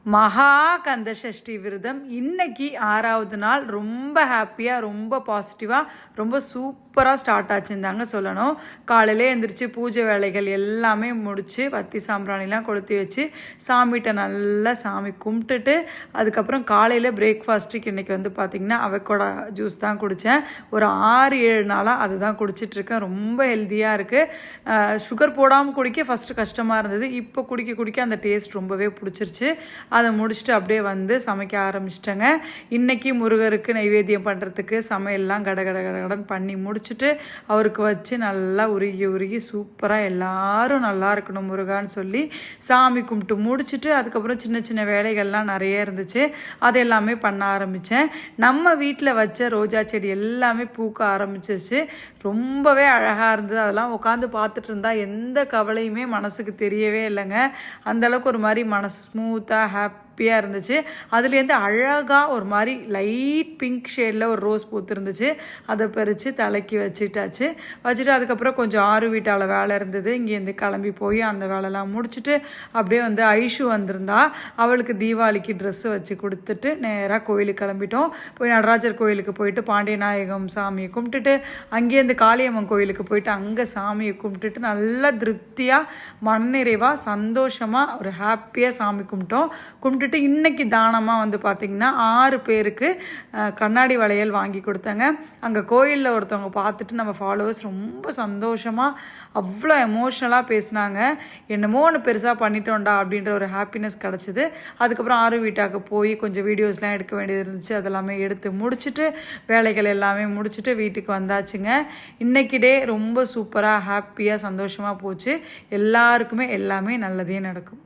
மகா கந்த சஷ்டி விரதம் இன்னைக்கு 6வது நாள். ரொம்ப ஹாப்பியாக, ரொம்ப பாசிட்டிவாக, ரொம்ப சூப்பராக ஸ்டார்ட் ஆச்சுருந்தாங்க சொல்லணும். காலையிலே எழுந்திரிச்சு பூஜை வேலைகள் எல்லாமே முடித்து பத்தி சாம்பிராணிலாம் கொளுத்தி வச்சு சாமிகிட்ட நல்லா சாமி கும்பிட்டுட்டு அதுக்கப்புறம் காலையில் பிரேக்ஃபாஸ்ட்டுக்கு இன்றைக்கி பார்த்திங்கன்னா அவக்கோட ஜூஸ் தான் குடித்தேன். ஒரு 6-7 நாளாக அதுதான் குடிச்சிட்ருக்கேன். ரொம்ப ஹெல்த்தியாக இருக்குது. சுகர் போடாமல் குடிக்க ஃபஸ்ட்டு கஷ்டமாக இருந்தது. இப்போ குடிக்க குடிக்க அந்த டேஸ்ட் ரொம்பவே பிடிச்சிருச்சு. அதை முடிச்சுட்டு அப்படியே சமைக்க ஆரம்பிச்சிட்டேங்க. இன்றைக்கி முருகருக்கு நைவேத்தியம் பண்ணுறதுக்கு சமையல்லாம் கடகடன்னு பண்ணி முடிச்சுட்டு அவருக்கு வச்சு நல்லா உருகி சூப்பராக எல்லோரும் நல்லா இருக்கணும் முருகான்னு சொல்லி சாமி கும்பிட்டு முடிச்சுட்டு அதுக்கப்புறம் சின்ன சின்ன வேலைகள்லாம் நிறைய இருந்துச்சு. அது எல்லாமே பண்ண ஆரம்பித்தேன். நம்ம வீட்டில் வச்ச ரோஜா செடி எல்லாமே பூக்க ஆரம்பிச்சிச்சு. ரொம்பவே அழகாக இருந்தது. அதெல்லாம் உட்காந்து பார்த்துட்டு இருந்தால் எந்த கவலையுமே மனசுக்கு தெரியவே இல்லைங்க. அந்தளவுக்கு ஒரு மாதிரி மனசு ஸ்மூத்தாக ஹாப்பியாக இருந்துச்சு. அதுலேருந்து அழகாக ஒரு மாதிரி லைட் பிங்க் ஷேடில் ஒரு ரோஸ் பூத்து இருந்துச்சு. அதை பறித்து தலைக்கு வச்சுட்டு அதுக்கப்புறம் கொஞ்சம் ஆறு வீட்டால் வேலை இருந்தது. இங்கேருந்து கிளம்பி போய் அந்த வேலைலாம் முடிச்சுட்டு அப்படியே ஐஷு வந்திருந்தா. அவளுக்கு தீபாவளிக்கு ட்ரெஸ்ஸு வச்சு கொடுத்துட்டு நேராக கோயிலுக்கு கிளம்பிட்டோம். போய் நடராஜர் கோயிலுக்கு போயிட்டு பாண்டியநாயகம் சாமியை கும்பிட்டுட்டு அங்கேருந்து காளியம்மன் கோயிலுக்கு போயிட்டு அங்கே சாமியை கும்பிட்டுட்டு நல்லா திருப்தியாக மனநிறைவாக சந்தோஷமாக ஒரு ஹாப்பியாக சாமி கும்பிட்டுட்டு இன்னைக்கு தானமாக பார்த்திங்கன்னா 6 பேருக்கு கண்ணாடி வளையல் வாங்கி கொடுத்தாங்க. அங்கே கோயிலில் ஒருத்தவங்க பார்த்துட்டு நம்ம ஃபாலோவர்ஸ் ரொம்ப சந்தோஷமாக அவ்வளோ எமோஷ்னலாக பேசினாங்க. என்னமோ ஒன்று பெருசாக பண்ணிட்டோண்டா அப்படின்ற ஒரு ஹாப்பினஸ் கிடச்சிது. அதுக்கப்புறம் 6 வீட்டாக்கு போய் கொஞ்சம் வீடியோஸ்லாம் எடுக்க வேண்டியது இருந்துச்சு. அதெல்லாமே எடுத்து முடிச்சுட்டு வேலைகள் எல்லாமே முடிச்சுட்டு வீட்டுக்கு வந்தாச்சுங்க. இன்றைக்கி டே ரொம்ப சூப்பராக ஹாப்பியாக சந்தோஷமாக போச்சு. எல்லாருக்குமே எல்லாமே நல்லதே நடக்கும்.